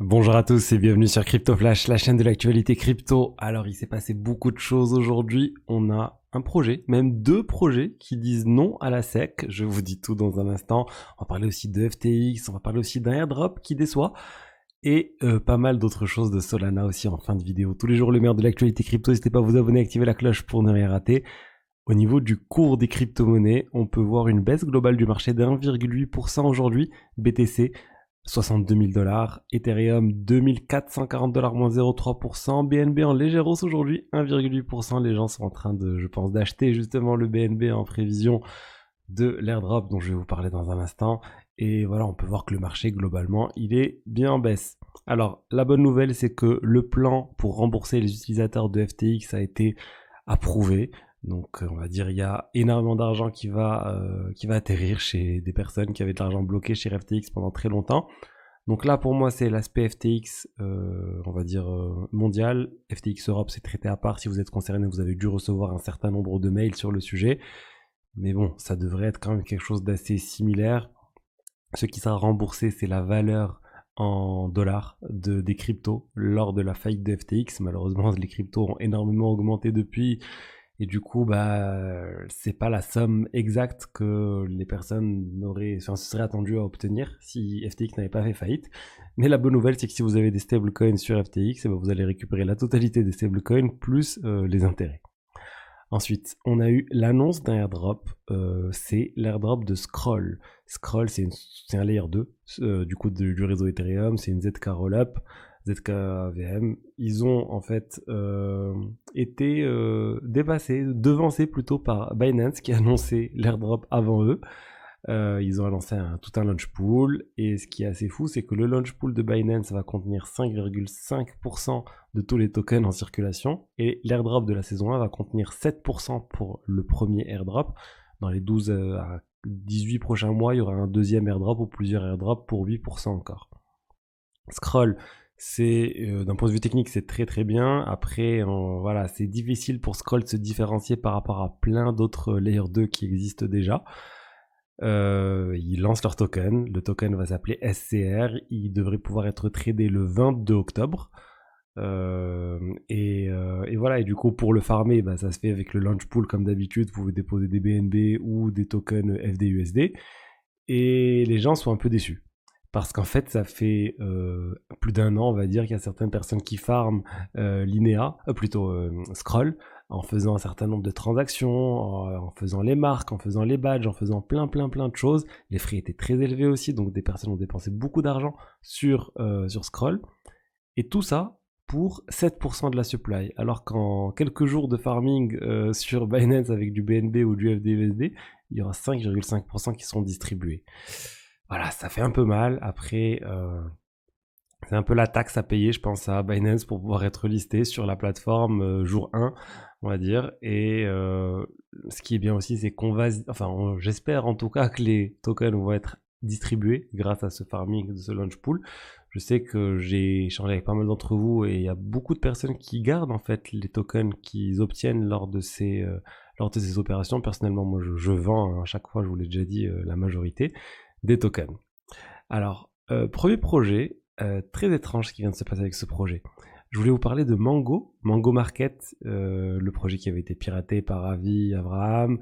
Bonjour à tous et bienvenue sur Crypto Flash, la chaîne de l'actualité crypto. Alors, il s'est passé beaucoup de choses aujourd'hui. On a un projet, même deux projets qui disent non à la SEC. Je vous dis tout dans un instant. On va parler aussi de FTX, on va parler aussi d'un airdrop qui déçoit et pas mal d'autres choses de Solana aussi en fin de vidéo. Tous les jours, le meilleur de l'actualité crypto. N'hésitez pas à vous abonner, activer la cloche pour ne rien rater. Au niveau du cours des crypto-monnaies, on peut voir une baisse globale du marché de 1,8% aujourd'hui. BTC 62 000 dollars, Ethereum 2440 dollars moins 0,3%, BNB en légère hausse aujourd'hui 1,8%. Les gens sont en train de, je pense, d'acheter justement le BNB en prévision de l'airdrop dont je vais vous parler dans un instant. Et voilà, on peut voir que le marché globalement, il est bien en baisse. Alors, la bonne nouvelle, c'est que le plan pour rembourser les utilisateurs de FTX a été approuvé. Donc, on va dire, il y a énormément d'argent qui va atterrir chez des personnes qui avaient de l'argent bloqué chez FTX pendant très longtemps. Donc là, pour moi, c'est l'aspect FTX, on va dire mondial. FTX Europe, c'est traité à part. Si vous êtes concerné, vous avez dû recevoir un certain nombre de mails sur le sujet. Mais bon, ça devrait être quand même quelque chose d'assez similaire. Ce qui sera remboursé, c'est la valeur en dollars des cryptos lors de la faillite de FTX. Malheureusement, les cryptos ont énormément augmenté depuis. Et du coup, c'est pas la somme exacte que les personnes se seraient attendues à obtenir si FTX n'avait pas fait faillite. Mais la bonne nouvelle, c'est que si vous avez des stablecoins sur FTX, vous allez récupérer la totalité des stablecoins plus les intérêts. Ensuite, on a eu l'annonce d'un airdrop, c'est l'airdrop de Scroll. Scroll, c'est un layer 2 du réseau Ethereum, c'est une ZK Rollup, ZKVM. Ils ont en fait été devancés plutôt par Binance qui a annoncé l'airdrop avant eux. Ils ont lancé tout un launch pool et ce qui est assez fou, c'est que le launch pool de Binance va contenir 5,5% de tous les tokens en circulation et l'airdrop de la saison 1 va contenir 7% pour le premier airdrop. Dans les 12 à 18 prochains mois, il y aura un deuxième airdrop ou plusieurs airdrops pour 8% encore. Scroll, c'est d'un point de vue technique, c'est très très bien. Après, voilà, c'est difficile pour Scroll de se différencier par rapport à plein d'autres Layer 2 qui existent déjà. Ils lancent leur token. Le token va s'appeler SCR. Il devrait pouvoir être tradé le 22 octobre. Et voilà. Et du coup, pour le farmer, ça se fait avec le launch pool comme d'habitude. Vous pouvez déposer des BNB ou des tokens FDUSD. Et les gens sont un peu déçus. Parce qu'en fait, ça fait plus d'un an, on va dire, qu'il y a certaines personnes qui farment Scroll, en faisant un certain nombre de transactions, en faisant les marques, en faisant les badges, en faisant plein de choses. Les frais étaient très élevés aussi, donc des personnes ont dépensé beaucoup d'argent sur Scroll. Et tout ça pour 7% de la supply. Alors qu'en quelques jours de farming sur Binance avec du BNB ou du FDUSD, il y aura 5,5% qui seront distribués. Voilà, ça fait un peu mal. Après, c'est un peu la taxe à payer, je pense, à Binance pour pouvoir être listé sur la plateforme jour 1, on va dire. Et ce qui est bien aussi, c'est j'espère en tout cas que les tokens vont être distribués grâce à ce farming, de ce launch pool. Je sais que j'ai échangé avec pas mal d'entre vous et il y a beaucoup de personnes qui gardent en fait les tokens qu'ils obtiennent lors de ces opérations. Personnellement, moi, je vends à chaque fois, je vous l'ai déjà dit, la majorité des tokens. Alors, premier projet, très étrange ce qui vient de se passer avec ce projet. Je voulais vous parler de Mango Market, le projet qui avait été piraté par Avi, Abraham.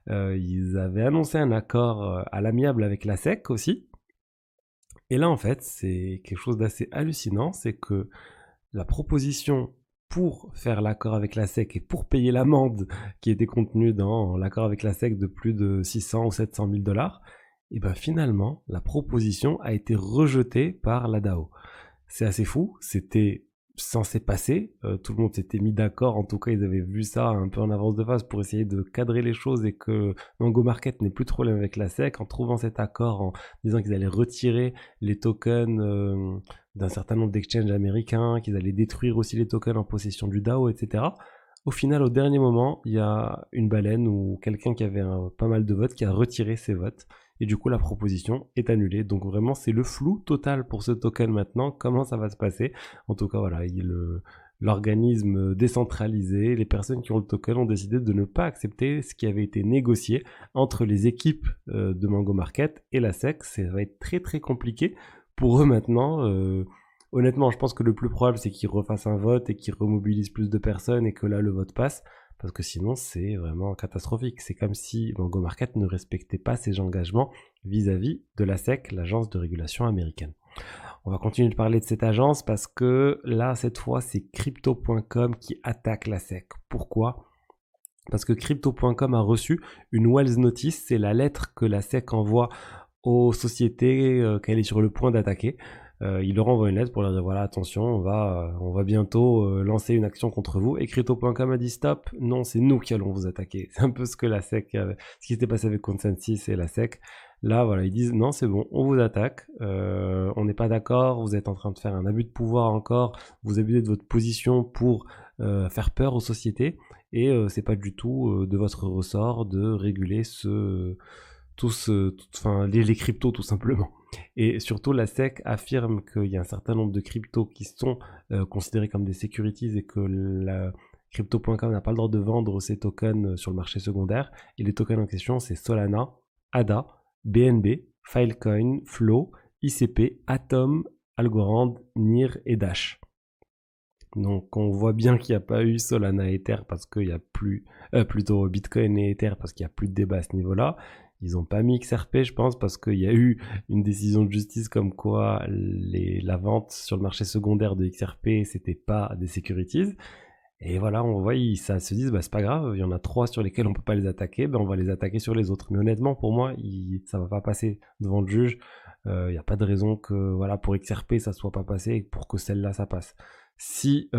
Ils avaient annoncé un accord à l'amiable avec la SEC aussi. Et là, en fait, c'est quelque chose d'assez hallucinant, c'est que la proposition pour faire l'accord avec la SEC et pour payer l'amende qui était contenue dans l'accord avec la SEC de plus de 600 ou 700 000 dollars, et bien finalement, la proposition a été rejetée par la DAO. C'est assez fou, c'était censé passer, tout le monde s'était mis d'accord, en tout cas ils avaient vu ça un peu en avance de phase pour essayer de cadrer les choses et que Mango Market n'ait plus de problème avec la SEC en trouvant cet accord, en disant qu'ils allaient retirer les tokens d'un certain nombre d'exchanges américains, qu'ils allaient détruire aussi les tokens en possession du DAO, etc. Au final, au dernier moment, il y a une baleine ou quelqu'un qui avait pas mal de votes qui a retiré ses votes. Et du coup, la proposition est annulée. Donc vraiment, c'est le flou total pour ce token maintenant. Comment ça va se passer? En tout cas, voilà, l'organisme décentralisé, les personnes qui ont le token ont décidé de ne pas accepter ce qui avait été négocié entre les équipes de Mango Market et la SEC. Ça va être très très compliqué pour eux maintenant Honnêtement, je pense que le plus probable, c'est qu'ils refassent un vote et qu'ils remobilisent plus de personnes et que là, le vote passe. Parce que sinon, c'est vraiment catastrophique. C'est comme si Go Market ne respectait pas ses engagements vis-à-vis de la SEC, l'agence de régulation américaine. On va continuer de parler de cette agence parce que là, cette fois, c'est Crypto.com qui attaque la SEC. Pourquoi ? Parce que Crypto.com a reçu une Wells Notice, c'est la lettre que la SEC envoie aux sociétés qu'elle est sur le point d'attaquer. Il leur envoie une lettre pour leur dire voilà, attention, on va bientôt lancer une action contre vous. Et Crypto.com a dit stop, non, c'est nous qui allons vous attaquer. C'est un peu ce que la SEC, ce qui s'était passé avec Consensus et la SEC. Là, voilà, ils disent non, c'est bon, on vous attaque, on n'est pas d'accord, vous êtes en train de faire un abus de pouvoir encore, vous abusez de votre position pour faire peur aux sociétés, et c'est pas du tout de votre ressort de réguler les cryptos tout simplement. Et surtout, la SEC affirme qu'il y a un certain nombre de cryptos qui sont considérés comme des securities et que la Crypto.com n'a pas le droit de vendre ces tokens sur le marché secondaire. Et les tokens en question, c'est Solana, ADA, BNB, Filecoin, Flow, ICP, Atom, Algorand, NIR et Dash. Donc on voit bien qu'il n'y a pas eu Solana et Ether parce qu'il n'y a plus, plutôt Bitcoin et Ether parce qu'il n'y a plus de débat à ce niveau-là. Ils n'ont pas mis XRP, je pense, parce qu'il y a eu une décision de justice comme quoi la vente sur le marché secondaire de XRP, c'était pas des securities. Et voilà, on voit, ça se disent, c'est pas grave, il y en a 3 sur lesquels on peut pas les attaquer, on va les attaquer sur les autres. Mais honnêtement, pour moi, ça va pas passer devant le juge. Il n'y a pas de raison que, voilà, pour XRP, ça soit pas passé et pour que celle-là, ça passe. Si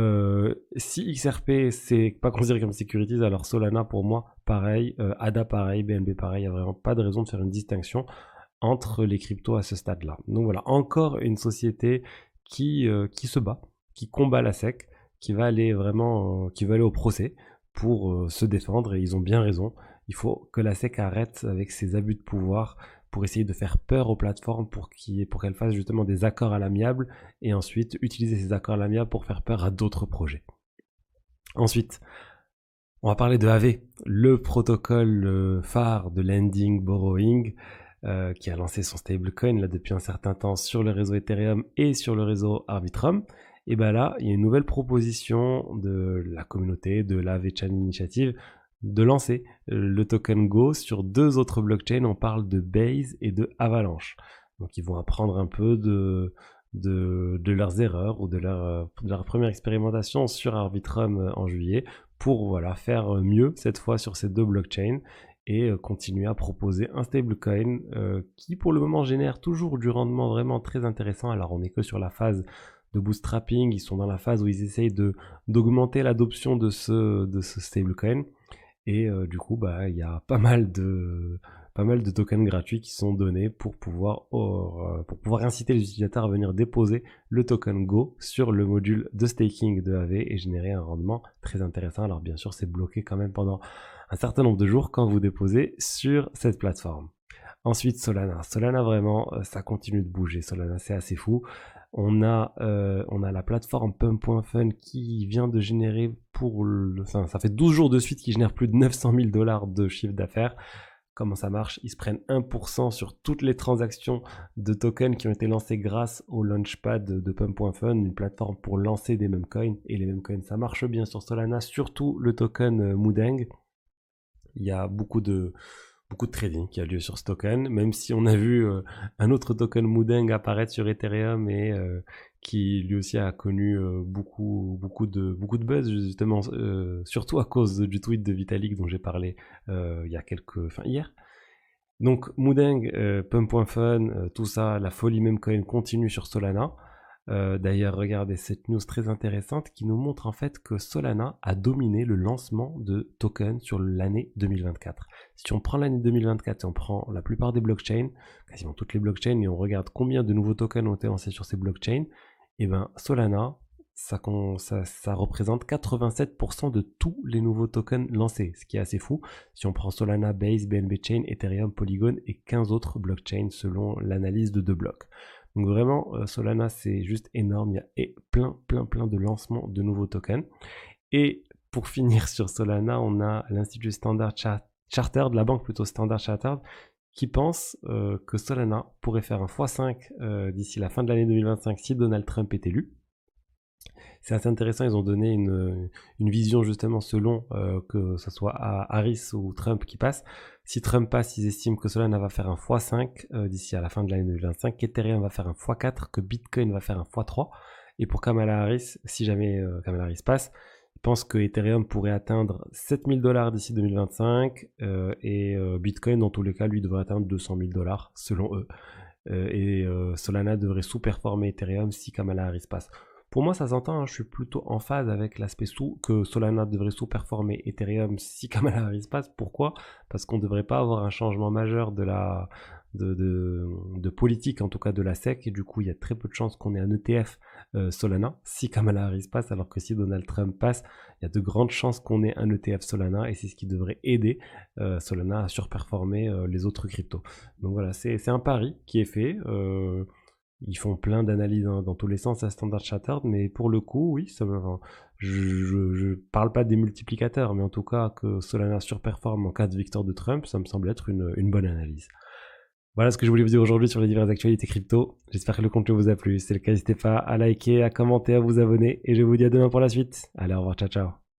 XRP, c'est pas considéré comme securities, alors Solana, pour moi, pareil, ADA, pareil, BNB, pareil, il n'y a vraiment pas de raison de faire une distinction entre les cryptos à ce stade-là. Donc voilà, encore une société qui se bat, qui combat la SEC, qui va aller au procès pour se défendre, et ils ont bien raison. Il faut que la SEC arrête avec ses abus de pouvoir pour essayer de faire peur aux plateformes pour qu'elles fassent justement des accords à l'amiable et ensuite utiliser ces accords à l'amiable pour faire peur à d'autres projets. Ensuite, on va parler de AV, le protocole phare de lending borrowing qui a lancé son stablecoin là depuis un certain temps sur le réseau Ethereum et sur le réseau Arbitrum. Et ben là, il y a une nouvelle proposition de la communauté, de la AV Chain Initiative, de lancer le token Go sur 2 autres blockchains. On parle de Base et de Avalanche. Donc ils vont apprendre un peu de leurs erreurs ou de leur première expérimentation sur Arbitrum en juillet pour faire mieux cette fois sur ces 2 blockchains et continuer à proposer un stablecoin qui pour le moment génère toujours du rendement vraiment très intéressant. Alors on n'est que sur la phase de bootstrapping, ils sont dans la phase où ils essayent d'augmenter l'adoption de ce stablecoin. Et du coup, il y a pas mal de tokens gratuits qui sont donnés pour pouvoir inciter les utilisateurs à venir déposer le token Go sur le module de staking de AV et générer un rendement très intéressant. Alors bien sûr, c'est bloqué quand même pendant un certain nombre de jours quand vous déposez sur cette plateforme. Ensuite, Solana. Solana, vraiment, ça continue de bouger. Solana, c'est assez fou. On a la plateforme Pump.fun qui vient de générer ça fait 12 jours de suite qu'ils génèrent plus de 900 000 $ de chiffre d'affaires. Comment ça marche? Ils se prennent 1% sur toutes les transactions de tokens qui ont été lancées grâce au launchpad de Pump.fun, une plateforme pour lancer des memecoins. Et les memecoins, ça marche bien sur Solana, surtout le token Mudeng. Il y a beaucoup de trading qui a lieu sur ce token, même si on a vu un autre token Mudeng apparaître sur Ethereum et qui lui aussi a connu beaucoup de buzz justement, surtout à cause du tweet de Vitalik dont j'ai parlé hier. Donc Mudeng, Pump.fun, tout ça, la folie memecoin continue sur Solana. D'ailleurs, regardez cette news très intéressante qui nous montre en fait que Solana a dominé le lancement de tokens sur l'année 2024. Si on prend l'année 2024 et on prend la plupart des blockchains, quasiment toutes les blockchains, et on regarde combien de nouveaux tokens ont été lancés sur ces blockchains, et ben Solana, ça représente 87% de tous les nouveaux tokens lancés, ce qui est assez fou. Si on prend Solana, Base, BNB Chain, Ethereum, Polygon et 15 autres blockchains selon l'analyse de 2 blocs. Donc vraiment, Solana, c'est juste énorme. Il y a plein de lancements de nouveaux tokens. Et pour finir sur Solana, on a l'Institut Standard Chartered, la banque plutôt Standard Chartered, qui pense que Solana pourrait faire un x5 d'ici la fin de l'année 2025 si Donald Trump est élu. C'est assez intéressant, ils ont donné une vision justement selon que ce soit Harris ou Trump qui passe. Si Trump passe, ils estiment que Solana va faire un x5 d'ici à la fin de l'année 2025, qu'Ethereum va faire un x4, que Bitcoin va faire un x3. Et pour Kamala Harris, si jamais Kamala Harris passe, ils pensent que Ethereum pourrait atteindre 7000 $ d'ici 2025 et Bitcoin, dans tous les cas, lui devrait atteindre 200 000 $ selon eux. Et Solana devrait sous-performer Ethereum si Kamala Harris passe. Pour moi, ça s'entend, hein, je suis plutôt en phase avec l'aspect que Solana devrait sous-performer Ethereum si Kamala Harris passe. Pourquoi? Parce qu'on ne devrait pas avoir un changement majeur de politique, en tout cas de la SEC, et du coup, il y a très peu de chances qu'on ait un ETF Solana si Kamala Harris passe, alors que si Donald Trump passe, il y a de grandes chances qu'on ait un ETF Solana, et c'est ce qui devrait aider Solana à surperformer les autres cryptos. Donc voilà, c'est un pari qui est fait. Ils font plein d'analyses dans tous les sens à Standard Chartered, mais pour le coup, oui, je parle pas des multiplicateurs, mais en tout cas que Solana surperforme en cas de victoire de Trump, ça me semble être une bonne analyse. Voilà ce que je voulais vous dire aujourd'hui sur les diverses actualités crypto. J'espère que le contenu vous a plu. Si c'est le cas, n'hésitez pas à liker, à commenter, à vous abonner, et je vous dis à demain pour la suite. Allez, au revoir, ciao ciao.